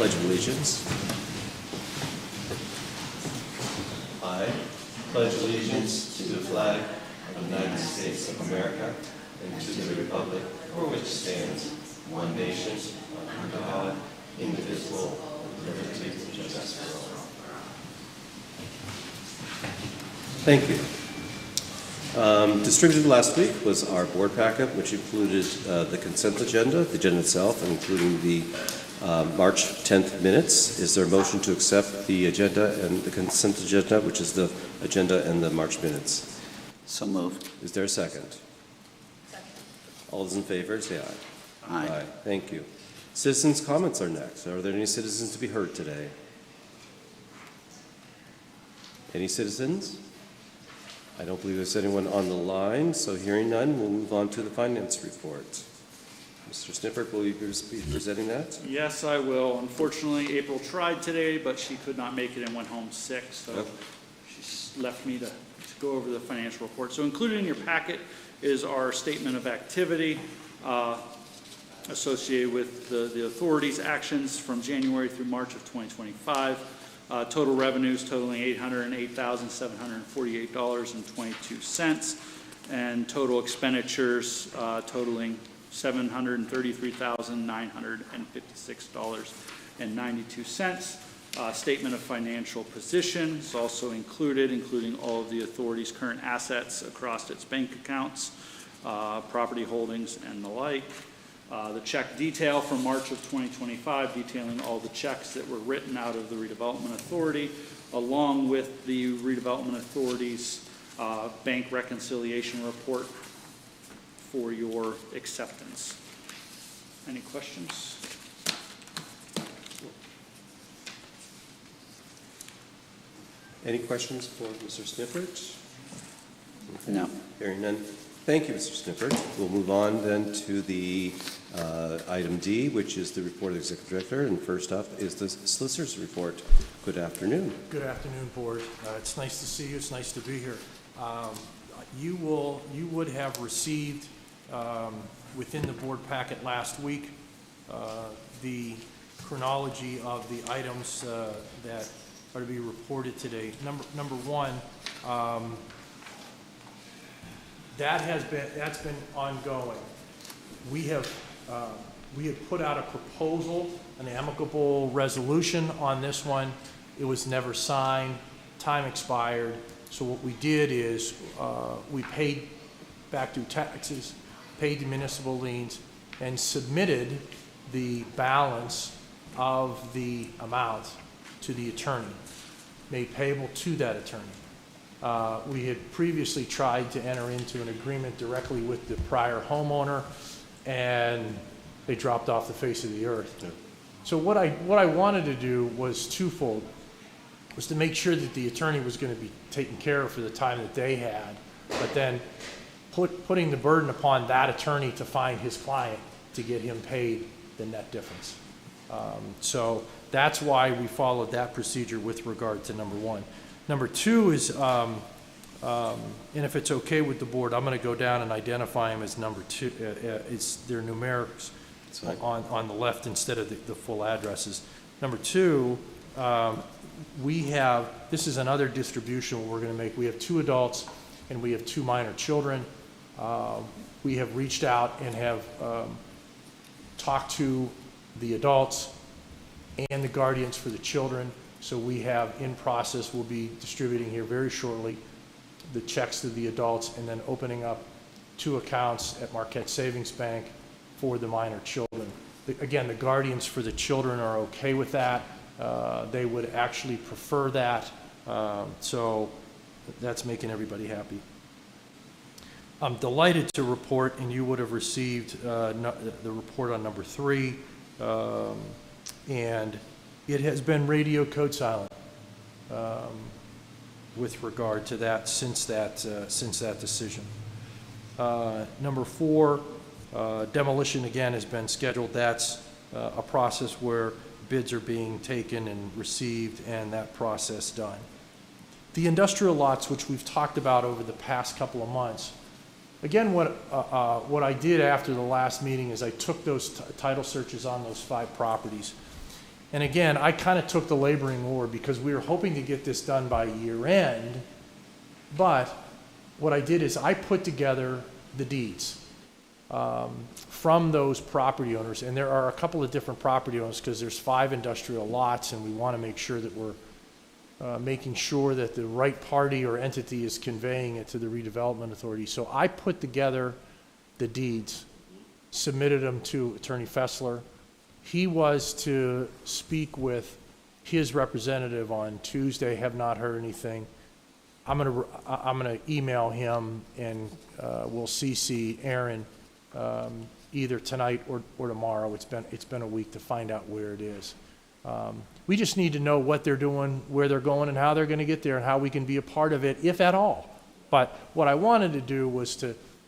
Pledge of Allegiance. I pledge allegiance to the flag of the United States of America and to the republic for which stands one nation, under God, indivisible, with liberty and justice for all. Thank you. Distributed last week was our board packet, which included the consent agenda, the agenda itself, including the March 10th minutes. Is there a motion to accept the agenda and the consent agenda, which is the agenda and the March minutes? So moved. Is there a second? Second. All those in favor, say aye. Aye. Thank you. Citizens' comments are next. Are there any citizens to be heard today? Any citizens? I don't believe there's anyone on the line, so hearing none, we'll move on to the finance report. Mr. Snippert, will you be presenting that? Yes, I will. Unfortunately, April tried today, but she could not make it and went home sick, so she left me to go over the financial report. So included in your packet is our statement of activity associated with the authority's actions from January through March of 2025. Total revenues totaling $808,748.22, and total expenditures totaling $733,956.92. Statement of financial position is also included, including all of the authority's current assets across its bank accounts, property holdings, and the like. The check detail from March of 2025, detailing all the checks that were written out of the Redevelopment Authority, along with the Redevelopment Authority's bank reconciliation report for your acceptance. Any questions? Any questions for Mr. Snippert? No. Hearing none. Thank you, Mr. Snippert. We'll move on then to the item D, which is the report of the Executive Director. And first up is the Solicitor's report. Good afternoon. Good afternoon, Board. It's nice to see you. It's nice to be here. You would have received within the board packet last week the chronology of the items that are to be reported today. Number one. That's been ongoing. We have put out a proposal, an amicable resolution on this one. It was never signed. Time expired. So what we did is we paid back due taxes, paid the municipal liens, and submitted the balance of the amount to the attorney, made payable to that attorney. We had previously tried to enter into an agreement directly with the prior homeowner, and they dropped off the face of the earth. Yeah. So what I wanted to do was twofold, was to make sure that the attorney was going to be taken care of for the time that they had, but then putting the burden upon that attorney to find his client to get him paid the net difference. So that's why we followed that procedure with regard to number one. Number two is, and if it's okay with the board, I'm going to go down and identify them as number two. It's their numerics on the left instead of the full addresses. Number two, this is another distribution we're going to make. We have 2 adults and we have 2 minor children. We have reached out and have talked to the adults and the guardians for the children. So we have in process, we'll be distributing here very shortly, the checks to the adults and then opening up 2 accounts at Marquette Savings Bank for the minor children. Again, the guardians for the children are okay with that. They would actually prefer that. So that's making everybody happy. I'm delighted to report, and you would have received the report on number 3, and it has been radio code silent with regard to that since that decision. Number 4, demolition again has been scheduled. That's a process where bids are being taken and received, and that process done. The industrial lots, which we've talked about over the past couple of months, again, what I did after the last meeting is I took those title searches on those 5 properties, And again, I kind of took the laboring oar because we were hoping to get this done by year end. But what I did is I put together the deeds from those property owners. And there are a couple of different property owners because there's 5 industrial lots, and we want to make sure that we're making sure that the right party or entity is conveying it to the redevelopment authority. So I put together the deeds, submitted them to Attorney Fessler. He was to speak with his representative on Tuesday, have not heard anything. I'm gonna email him, and we'll CC Aaron either tonight or tomorrow. It's been a week to find out where it is. We just need to know what they're doing, where they're going, and how they're going to get there, and how we can be a part of it, if at all. But what I wanted to do was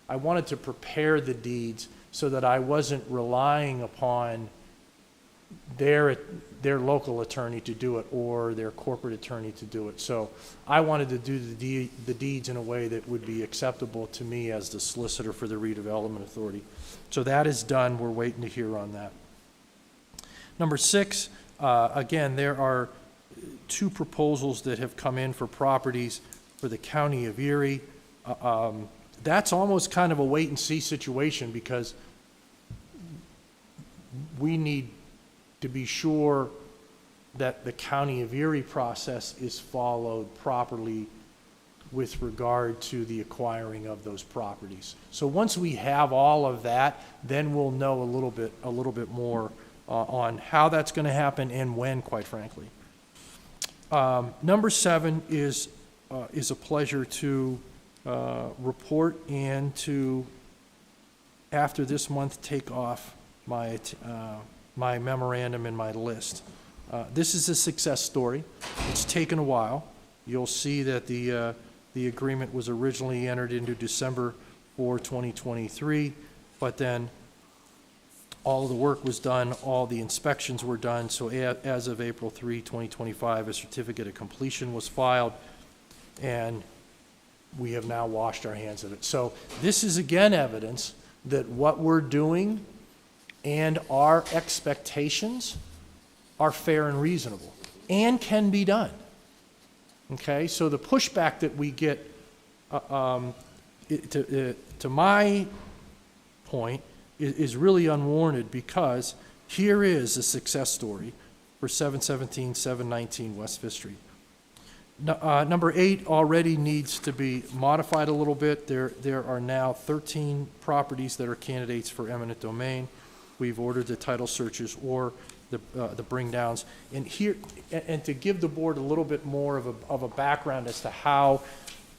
I wanted to prepare the deeds so that I wasn't relying upon their local attorney to do it or their corporate attorney to do it. So I wanted to do the deeds in a way that would be acceptable to me as the solicitor for the redevelopment authority. So that is done. We're waiting to hear on that. Number 6, again, there are 2 proposals that have come in for properties for the county of Erie. That's almost kind of a wait and see situation because we need to be sure that the county of Erie process is followed properly with regard to the acquiring of those properties. So once we have all of that, then we'll know a little bit more on how that's going to happen and when, quite frankly. Number 7 is a pleasure to report and to, after this month, take off my memorandum and my list. This is a success story. It's taken a while. You'll see that the agreement was originally entered into December 4, 2023, but then all the work was done, all the inspections were done, so as of April 3, 2025, a certificate of completion was filed, and we have now washed our hands of it. So this is again evidence that what we're doing and our expectations are fair and reasonable and can be done. Okay, so the pushback that we get, to my point, is really unwarranted because here is a success story for 717, 719 West Fifth Street. Number 8 already needs to be modified a little bit. There are now 13 properties that are candidates for eminent domain. We've ordered the title searches or the bring downs. And here, and to give the board a little bit more of a background as to how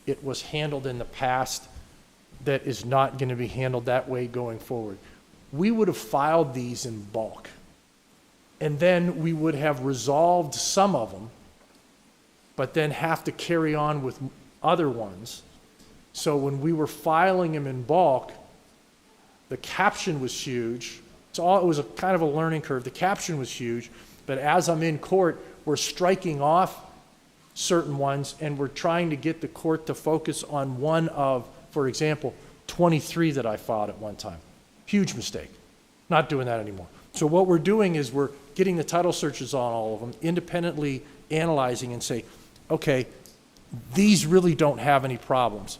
it was handled in the past, that is not going to be handled that way going forward. We would have filed these in bulk, and then we would have resolved some of them, but then have to carry on with other ones. So when we were filing them in bulk, the caption was huge. It was a kind of a learning curve. The caption was huge, but as I'm in court, we're striking off certain ones, and we're trying to get the court to focus on one of, for example, 23 that I filed at one time. Huge mistake. Not doing that anymore. So what we're doing is we're getting the title searches on all of them, independently analyzing and say, okay, these really don't have any problems.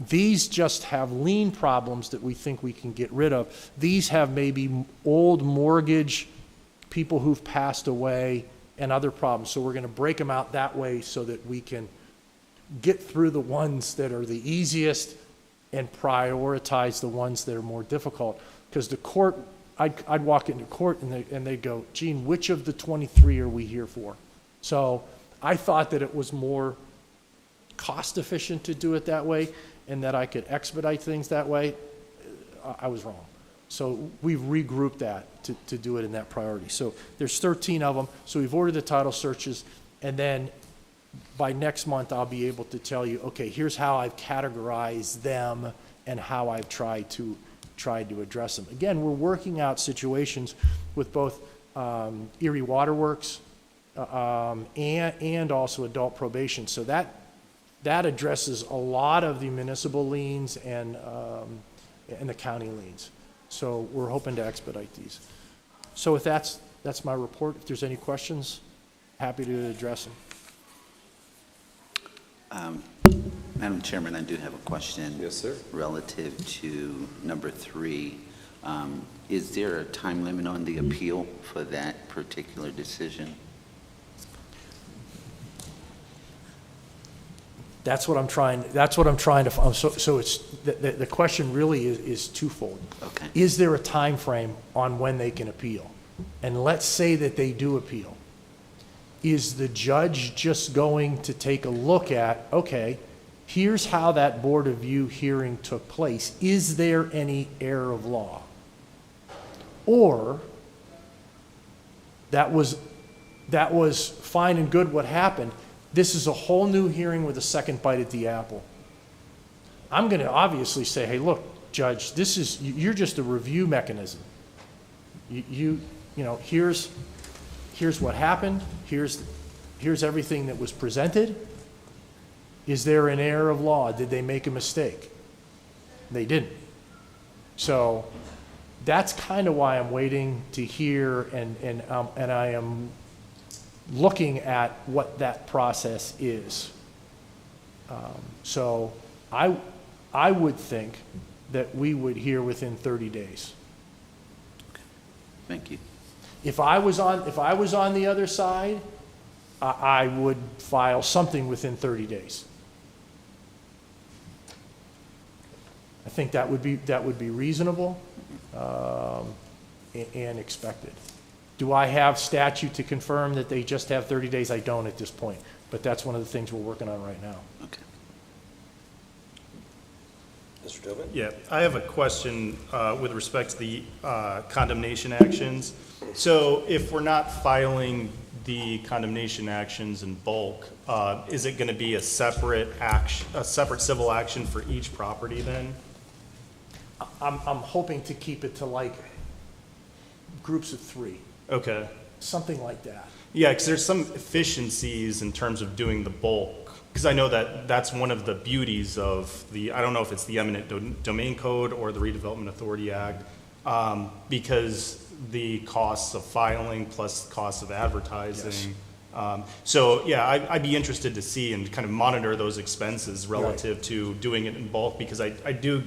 These just have lien problems that we think we can get rid of. These have maybe old mortgage, people who've passed away, and other problems. So we're going to break them out that way so that we can get through the ones that are the easiest and prioritize the ones that are more difficult. Because the court, I'd walk into court and they'd go, Gene, which of the 23 are we here for? So I thought that it was more cost efficient to do it that way and that I could expedite things that way. I was wrong. So we've regrouped that to do it in that priority. So there's 13 of them. So we've ordered the title searches, and then by next month I'll be able to tell you, okay, here's how I've categorized them and how I've tried to address them. Again, we're working out situations with both Erie Waterworks and also adult probation. So that addresses a lot of the municipal liens and the county liens. So we're hoping to expedite these. So if that's That's my report. If there's any questions, happy to address them. Madam Chairman, I do have a question. Yes, sir. Relative to number 3. Is there a time limit on the appeal for that particular decision? That's what I'm trying to, so it's, the question really is twofold. Okay. Is there a time frame on when they can appeal? And let's say that they do appeal. Is the judge just going to take a look at, okay, here's how that Board of View hearing took place. Is there any error of law? Or that was fine and good what happened. This is a whole new hearing with a second bite at the apple. I'm going to obviously say, hey, look, Judge, you're just a review mechanism. You know, here's what happened. Here's everything that was presented. Is there an error of law? Did they make a mistake? They didn't. So that's kind of why I'm waiting to hear, and I am looking at what that process is. So I would think that we would hear within 30 days. Thank you. If I was on the other side, I would file something within 30 days. I think that would be reasonable and expected. Do I have statute to confirm that they just have 30 days? I don't at this point, but that's one of the things we're working on right now. Okay. Mr. Tobin? Yeah, I have a question with respect to the condemnation actions. So if we're not filing the condemnation actions in bulk, is it going to be a separate civil action for each property then? I'm hoping to keep it to like groups of 3, Okay. something like that. Yeah, because there's some efficiencies in terms of doing the bulk. Because I know that that's one of the beauties of I don't know if it's the eminent domain code or the Redevelopment Authority Act, because the costs of filing plus costs of advertising. Yes. So yeah, I'd be interested to see and kind of monitor those expenses relative to doing it in bulk, because I do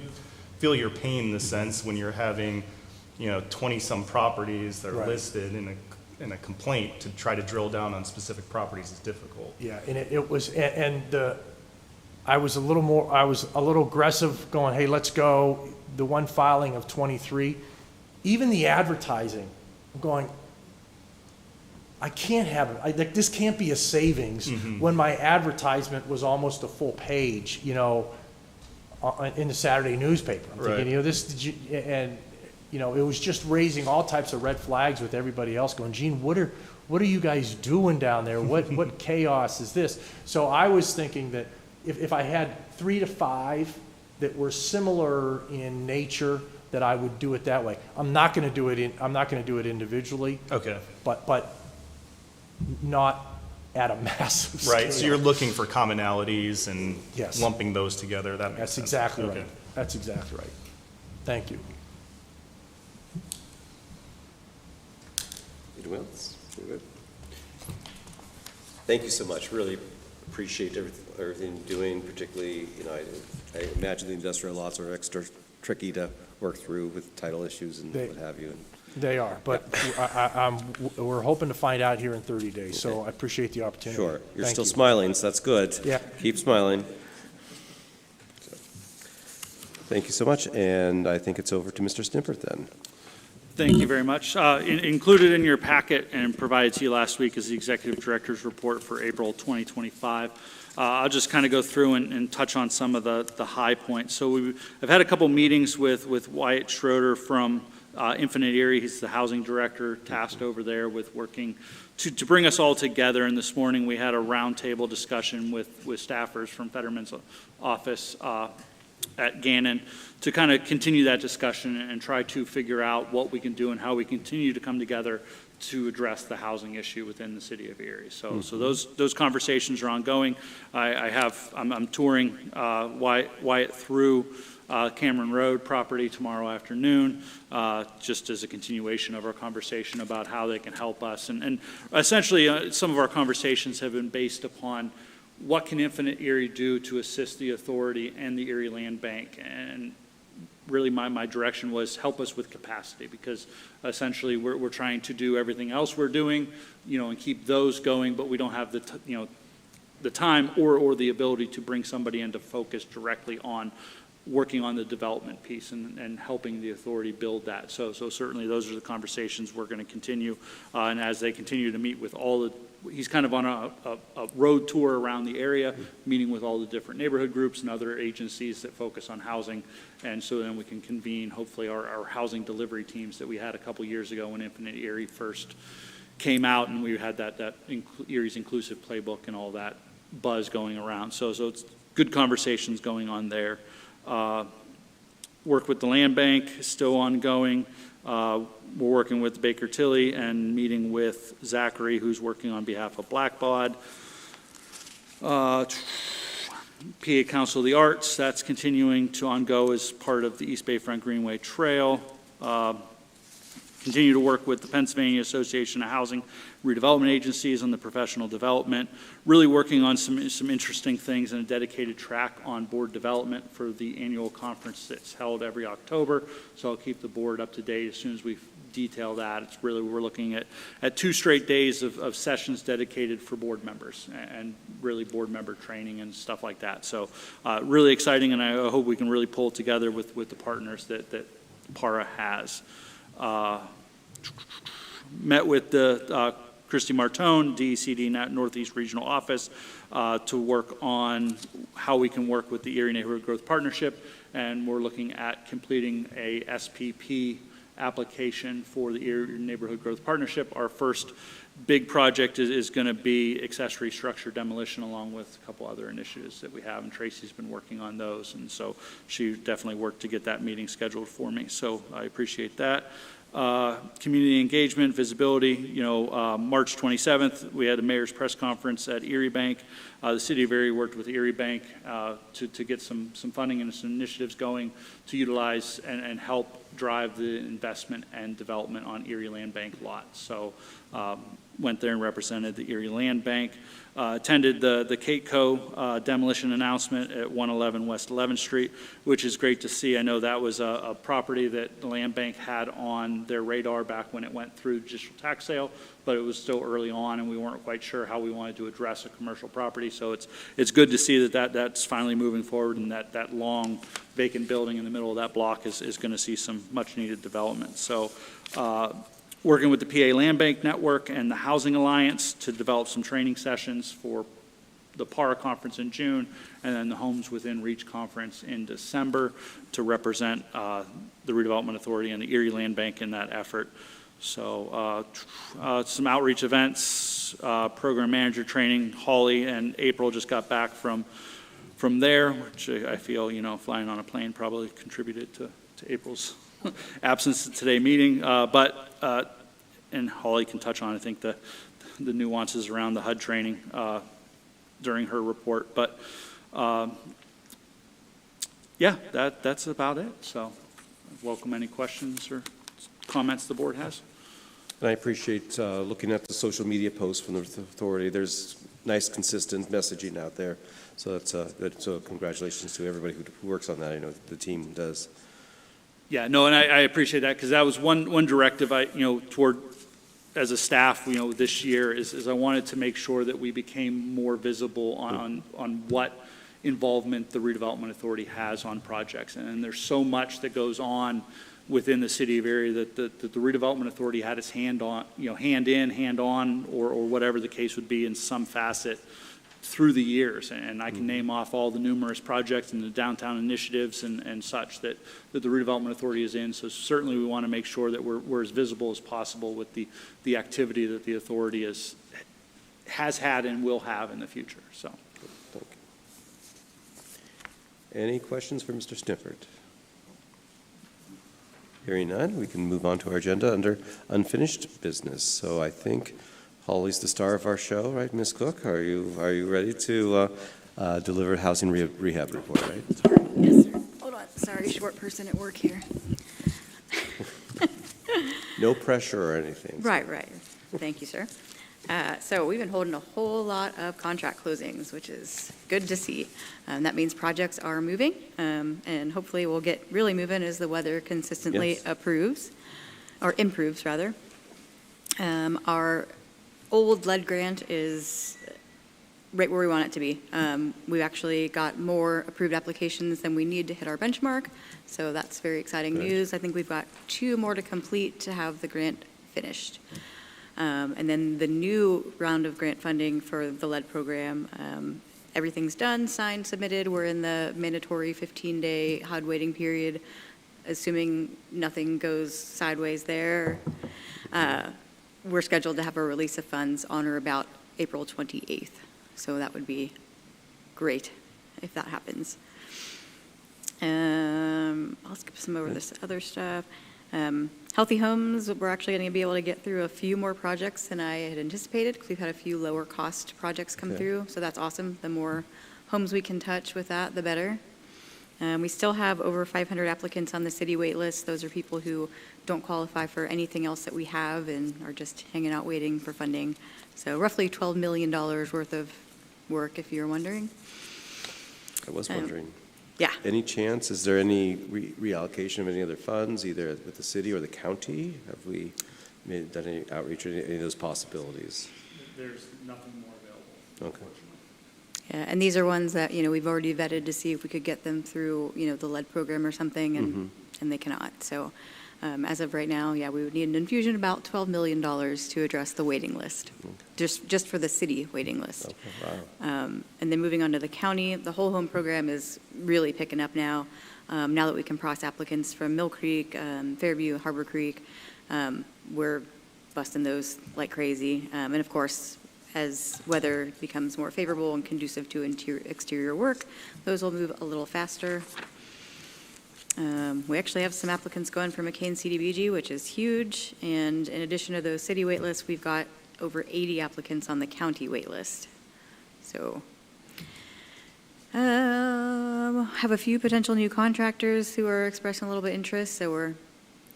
feel your pain in the sense when you're having, 20-some properties that are Right. listed in a complaint, to try to drill down on specific properties is difficult. Yeah, and it was, I was a little aggressive going, hey, let's go, the one filing of 23, even the advertising, I'm going, I can't have it, like, this can't be a savings when my advertisement was almost a full page, in the Saturday newspaper. I'm thinking, Right. it was just raising all types of red flags with everybody else going, Gene, what are you guys doing down there? What chaos is this? So I was thinking that if I had 3 to 5 that were similar in nature, that I would do it that way. I'm not going to do it individually, Okay. but not at a massive scale. Right, so you're looking for commonalities and Yes. lumping those together. That makes That's sense. exactly Okay. right. That's exactly right. Thank you. Anyone else? We're good. Thank you so much. Really appreciate everything you're doing, particularly, I imagine the industrial lots are extra tricky to work through with title issues and what have you. They are, but we're hoping to find out here in 30 days, so I appreciate the opportunity. Sure. You're Thank still you. smiling, so that's good. Yeah. Keep smiling. Thank you so much, and I think it's over to Mr. Stimpert then. Thank you very much. Included in your packet and provided to you last week is the Executive Director's Report for April 2025. I'll just kind of go through and touch on some of the high points. So I've had a couple meetings with Wyatt Schroeder from Infinite Erie. He's the housing director tasked over there with working to bring us all together. And this morning we had a roundtable discussion with staffers from Fetterman's office at Gannon to kind of continue that discussion and try to figure out what we can do and how we continue to come together to address the housing issue within the city of Erie. So those conversations are ongoing. I'm touring Wyatt through Cameron Road property tomorrow afternoon, just as a continuation of our conversation about how they can help us. And essentially, some of our conversations have been based upon what can Infinite Erie do to assist the authority and the Erie Land Bank. And really my direction was help us with capacity, because essentially we're trying to do everything else we're doing, and keep those going, but we don't have the time or the ability to bring somebody in to focus directly on working on the development piece and helping the authority build that. So certainly those are the conversations we're going to continue. And as they continue to meet with he's kind of on a road tour around the area, meeting with all the different neighborhood groups and other agencies that focus on housing. And so then we can convene, hopefully, our housing delivery teams that we had a couple years ago when Infinite Erie first came out, and we had that Erie's Inclusive Playbook and all that buzz going around. So it's good conversations going on there. Work with the land bank is still ongoing. We're working with Baker Tilly and meeting with Zachary, who's working on behalf of Blackbaud. PA Council of the Arts, that's continuing to ongo as part of the East Bayfront Greenway Trail. Continue to work with the Pennsylvania Association of Housing Redevelopment Agencies on the professional development, really working on some interesting things and a dedicated track on board development for the annual conference that's held every October. So I'll keep the board up to date as soon as we detail that. It's really, we're looking at 2 straight days of sessions dedicated for board members and really board member training and stuff like that. So really exciting, and I hope we can really pull it together with the partners that PARA has. Met with the Christy Martone, DECD Northeast Regional Office, to work on how we can work with the Erie Neighborhood Growth Partnership, and we're looking at completing a SPP application for the Erie Neighborhood Growth Partnership. Our first big project is going to be accessory structure demolition, along with a couple other initiatives that we have, and Tracy's been working on those, and so she definitely worked to get that meeting scheduled for me, so I appreciate that. Community engagement, visibility, March 27th, we had a mayor's press conference at Erie Bank. The city of Erie worked with Erie Bank to get some funding and some initiatives going to utilize and help drive the investment and development on Erie Land Bank lots. So went there and represented the Erie Land Bank. Attended the Cateco demolition announcement at 111 West 11th Street, which is great to see. I know that was a property that the Land Bank had on their radar back when it went through judicial tax sale, but it was still early on, and we weren't quite sure how we wanted to address a commercial property. So it's good to see that's finally moving forward, and that long vacant building in the middle of that block is going to see some much-needed development. So working with the PA Land Bank Network and the Housing Alliance to develop some training sessions for the PARA conference in June, and then the Homes Within Reach conference in December to represent the Redevelopment Authority and the Erie Land Bank in that effort. So some outreach events, program manager training. Holly and April just got back from there, which I feel, flying on a plane probably contributed to April's absence at today's meeting, and Holly can touch on, I think, the nuances around the HUD training during her report. But yeah, that's about it. So welcome any questions or comments the board has. And I appreciate looking at the social media posts from the authority. There's nice, consistent messaging out there. So that's good. So congratulations to everybody who works on that. I know the team does. Yeah, no, and I appreciate that, because that was one directive toward as a staff, this year is I wanted to make sure that we became more visible on what involvement the Redevelopment Authority has on projects. And there's so much that goes on within the city of Erie that the Redevelopment Authority had its hand in, hand on, or whatever the case would be in some facet through the years. And I can name off all the numerous projects and the downtown initiatives and such that the Redevelopment Authority is in. So certainly we want to make sure that we're as visible as possible with the activity that the authority has had and will have in the future. So, thank you. Any questions for Mr. Snifford? Hearing none, we can move on to our agenda under unfinished business. So I think Holly's the star of our show, right, Ms. Cook? Are you ready to deliver housing rehab report, right? Yes, sir. Hold on. sorry, short person at work here. No pressure or anything. Right. Thank you, sir. So we've been holding a whole lot of contract closings, which is good to see. That means projects are moving, and hopefully we'll get really moving as the weather consistently Yes. improves, rather. Our old lead grant is right where we want it to be. We've actually got more approved applications than we need to hit our benchmark, so that's very exciting Good. news. I think we've got 2 more to complete to have the grant finished. And then the new round of grant funding for the lead program, everything's done, signed, submitted. We're in the mandatory 15-day HUD waiting period, assuming nothing goes sideways there. We're scheduled to have a release of funds on or about April 28th. So that would be great if that happens. I'll skip some over this other stuff. Healthy Homes, we're actually going to be able to get through a few more projects than I had anticipated, because we've had a few lower cost projects come Okay. through, so that's awesome. The more homes we can touch with that, the better. We still have over 500 applicants on the city wait list. Those are people who don't qualify for anything else that we have and are just hanging out waiting for funding. So roughly $12 million worth of work, if you're wondering. I was wondering. Yeah. Any chance, is there any reallocation of any other funds, either with the city or the county? Have we done any outreach or any of those possibilities? There's nothing more available. Okay. Yeah, and these are ones that, we've already vetted to see if we could get them through, the lead program or something, and they cannot. So as of right now, yeah, we would need an infusion of about $12 million to address the waiting list, just for the city waiting list. Okay, wow. And then moving on to the county, the whole home program is really picking up now. Now that we can process applicants from Mill Creek, Fairview, Harbor Creek, we're busting those like crazy. And of course, as weather becomes more favorable and conducive to exterior work, those will move a little faster. We actually have some applicants going for McCain CDBG, which is huge. And in addition to those city wait lists, we've got over 80 applicants on the county wait list. So have a few potential new contractors who are expressing a little bit of interest. So we're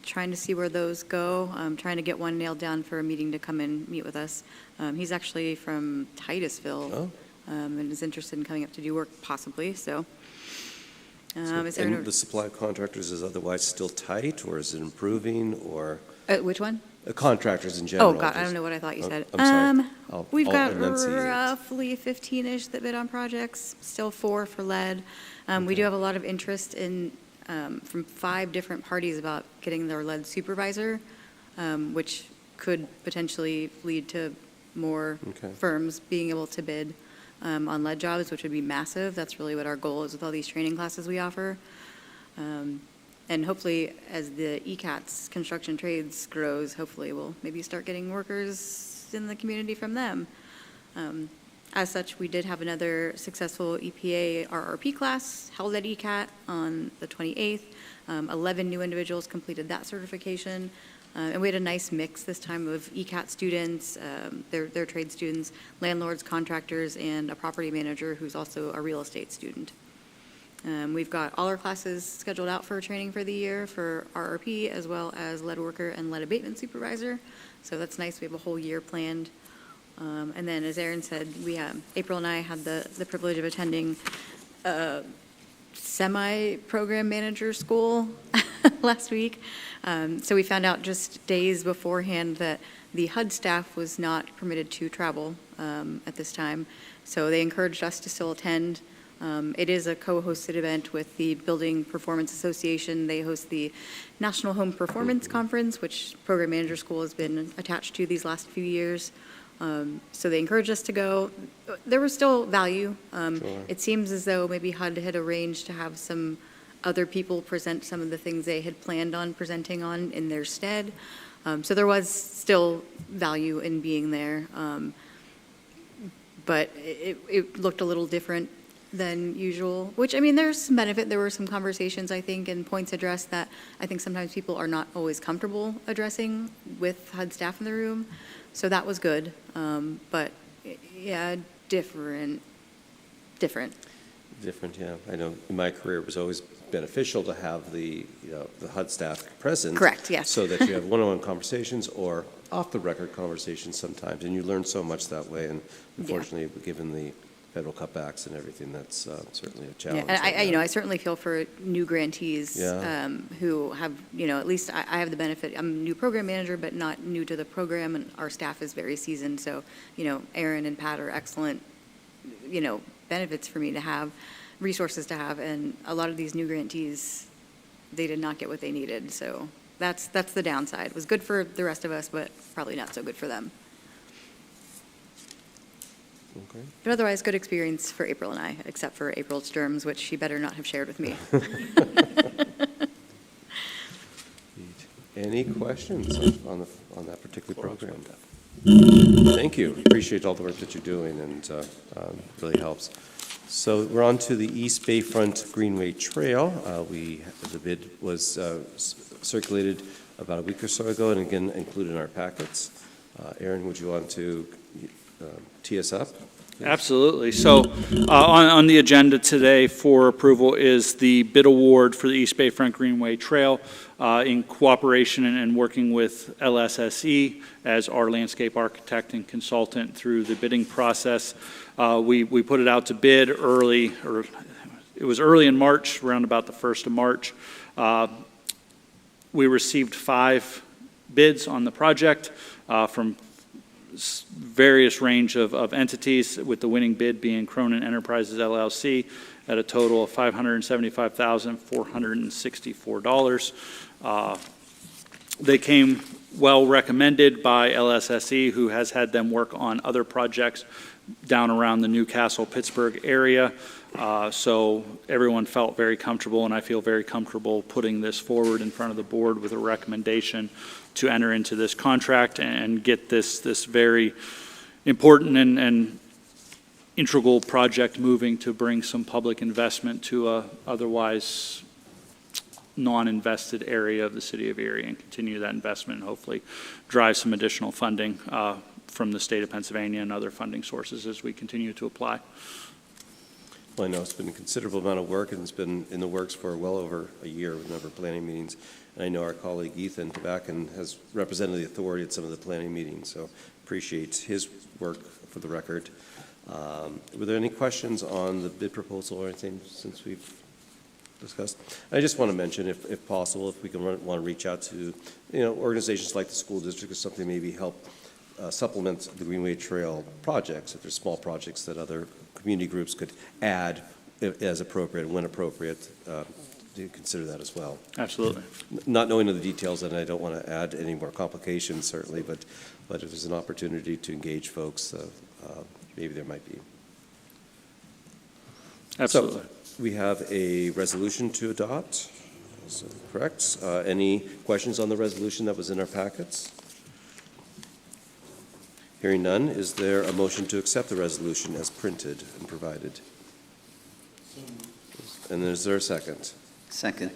trying to see where those go. I'm trying to get one nailed down for a meeting to come and meet with us. He's actually from Titusville and is interested in coming up to do work possibly. So. Is there And the supply of contractors is otherwise still tight, or is it improving, or which one? contractors in general? Oh, God, I just- don't know what I thought you said. I'm sorry. We've I'll got enunciate. roughly 15-ish that bid on projects, still 4 for lead. We do have a lot of interest in, from 5 different parties about getting their lead supervisor, which could potentially lead to more Okay. firms being able to bid on lead jobs, which would be massive. That's really what our goal is with all these training classes we offer. And hopefully, as the ECATS construction trades grows, hopefully we'll maybe start getting workers in the community from them. As such, we did have another successful EPA RRP class held at ECAT on the 28th. 11 new individuals completed that certification. And we had a nice mix this time of ECAT students, their trade students, landlords, contractors, and a property manager who's also a real estate student. We've got all our classes scheduled out for training for the year for RRP, as well as lead worker and lead abatement supervisor. So that's nice. We have a whole year planned. And then, as Aaron said, April and I had the privilege of attending semi-program manager school last week. So we found out just days beforehand that the HUD staff was not permitted to travel at this time. So they encouraged us to still attend. It is a co-hosted event with the Building Performance Association. They host the National Home Performance Conference, which Program Manager School has been attached to these last few years. So they encouraged us to go. There was still value. Sure. It seems as though maybe HUD had arranged to have some other people present some of the things they had planned on presenting on in their stead. So there was still value in being there. But it looked a little different than usual, which, I mean, there's some benefit. There were some conversations, I think, and points addressed that I think sometimes people are not always comfortable addressing with HUD staff in the room. So that was good. But yeah, different. Different, yeah. I know in my career it was always beneficial to have the HUD staff present. Correct, yes. So that you have one-on-one conversations or off-the-record conversations sometimes, and you learn so much that way. And unfortunately, given the federal cutbacks and everything, that's certainly a Yeah, challenge. and I certainly feel for new grantees Yeah. who have, at least I have the benefit, I'm a new program manager, but not new to the program, and our staff is very seasoned, so, Aaron and Pat are excellent, benefits for me to have, resources to have, and a lot of these new grantees, they did not get what they needed, so that's the downside. It was good for the rest of us, but probably not so good for them. Okay. But otherwise, good experience for April and I, except for April's germs, which she better not have shared with me. Any questions on that particular program? Thank you. Appreciate all the work that you're doing, and really helps. So we're on to the East Bayfront Greenway Trail. The bid was circulated about a week or so ago, and again included in our packets. Aaron, would you want to tee us up? Absolutely. So on the agenda today for approval is the bid award for the East Bayfront Greenway Trail in cooperation and working with LSSE as our landscape architect and consultant through the bidding process. We put it out to bid early, or it was early in March, around about the 1st of March. We received 5 bids on the project from various range of entities, with the winning bid being Cronin Enterprises LLC at a total of $575,464. They came well recommended by LSSE, who has had them work on other projects down around the Newcastle, Pittsburgh area. So everyone felt very comfortable, and I feel very comfortable putting this forward in front of the board with a recommendation to enter into this contract and get this very important and integral project moving to bring some public investment to a otherwise non-invested area of the city of Erie, and continue that investment and hopefully drive some additional funding from the state of Pennsylvania and other funding sources as we continue to apply. Well, I know it's been a considerable amount of work, and it's been in the works for well over a year with a number of planning meetings. And I know our colleague Ethan Tabakin has represented the authority at some of the planning meetings, so appreciate his work for the record. Were there any questions on the bid proposal or anything since we've discussed? I just want to mention, if possible, if we can want to reach out to organizations like the school district or something, maybe help supplement the Greenway Trail projects, if there's small projects that other community groups could add as appropriate and when appropriate, to consider that as well. Absolutely. Not knowing the details, and I don't want to add any more complications, certainly, but if there's an opportunity to engage folks, maybe there might be. Absolutely. So we have a resolution to adopt, so, correct? Any questions on the resolution that was in our packets? Hearing none, is there a motion to accept the resolution as printed and provided? And is there a second? Second.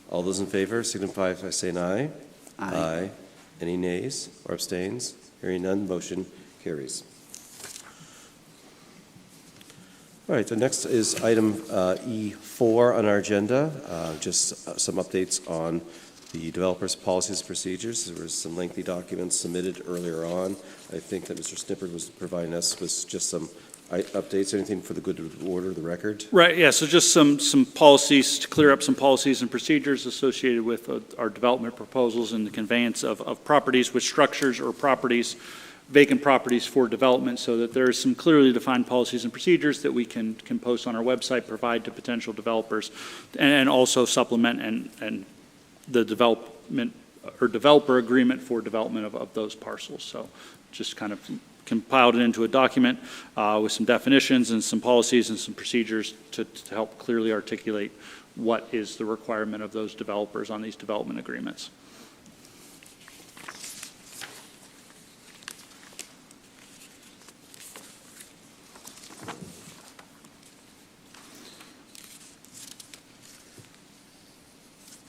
All those in favor signify by saying aye. Aye. Any nays or abstains? Hearing none, motion carries. All right, the next is item E4 on our agenda, just some updates on the developers' policies and procedures. There was some lengthy documents submitted earlier on. I think that Mr. Snippard was providing us with just some updates. Anything for the good order of the record? Right, yeah, so just some policies, to clear up some policies and procedures associated with our development proposals and the conveyance of properties with structures or properties, vacant properties for development, so that there's some clearly defined policies and procedures that we can post on our website, provide to potential developers, and also supplement and the development or developer agreement for development of those parcels. So just kind of compiled it into a document with some definitions and some policies and some procedures to help clearly articulate what is the requirement of those developers on these development agreements.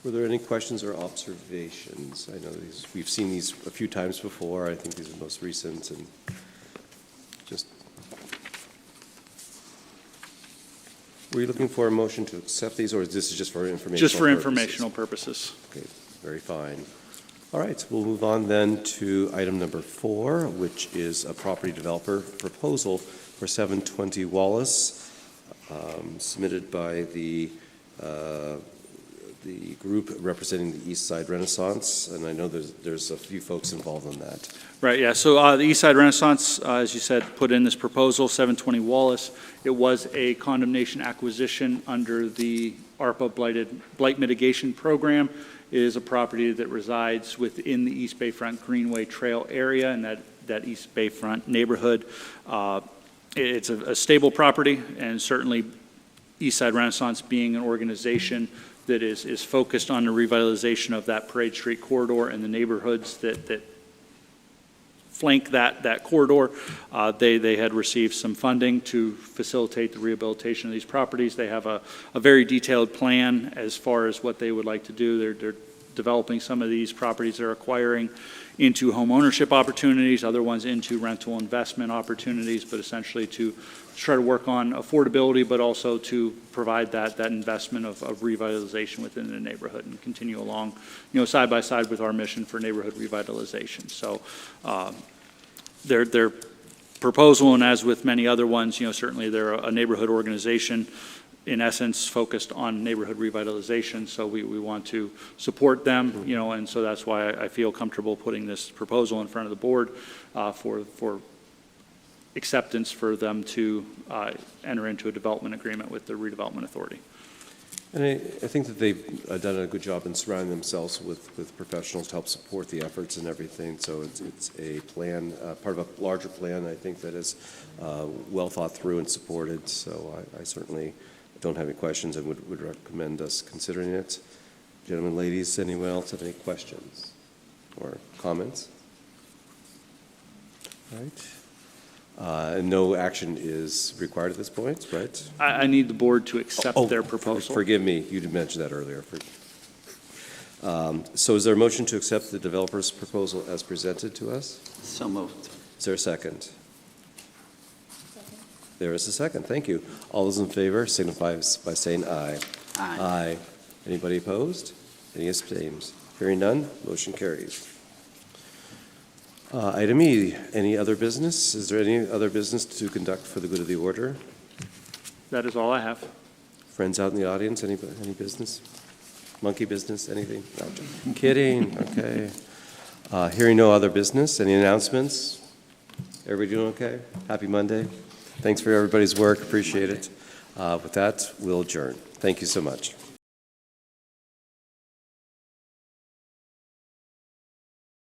Were there any questions or observations? I know we've seen these a few times before. I think these are the most recent, and just Were you looking for a motion to accept these, or is this just for informational Just for purposes? informational purposes. Okay, very fine. All right, we'll move on then to item number 4, which is a property developer proposal for 720 Wallace, submitted by the group representing the East Side Renaissance, and I know there's a few folks involved in that. Right, yeah, so the East Side Renaissance, as you said, put in this proposal, 720 Wallace. It was a condemnation acquisition under the ARPA Blight Mitigation Program. It is a property that resides within the East Bayfront Greenway Trail area and that East Bayfront neighborhood. It's a stable property, and certainly East Side Renaissance being an organization that is focused on the revitalization of that Parade Street corridor and the neighborhoods that flank that corridor. They had received some funding to facilitate the rehabilitation of these properties. They have a very detailed plan as far as what they would like to do. They're developing some of these properties they're acquiring into home ownership opportunities, other ones into rental investment opportunities, but essentially to try to work on affordability, but also to provide that investment of revitalization within the neighborhood and continue along, side by side with our mission for neighborhood revitalization. So their proposal, and as with many other ones, certainly they're a neighborhood organization, in essence, focused on neighborhood revitalization, so we want to support them, and so that's why I feel comfortable putting this proposal in front of the board for acceptance for them to enter into a development agreement with the Redevelopment Authority. And I think that they've done a good job in surrounding themselves with professionals to help support the efforts and everything, so it's a plan, part of a larger plan, I think, that is well thought through and supported, so I certainly don't have any questions and would recommend us considering it. Gentlemen, ladies, anyone else have any questions or comments? All right. No action is required at this point, right? I need the board to accept their proposal. Forgive me, you did mention that earlier. So is there a motion to accept the developer's proposal as presented to us? So moved. Is there a second? There is a second. Thank you. All those in favor signify by saying aye. Aye. Aye. Anybody opposed? Any abstains? Hearing none, motion carries. Item E, any other business? Is there any other business to conduct for the good of the order? That is all I have. Friends out in the audience, any business? Monkey business, anything? No, I'm kidding, okay. Hearing no other business, any announcements? Everybody doing okay? Happy Monday. Thanks for everybody's work, appreciate it. With that, we'll adjourn. Thank you so much.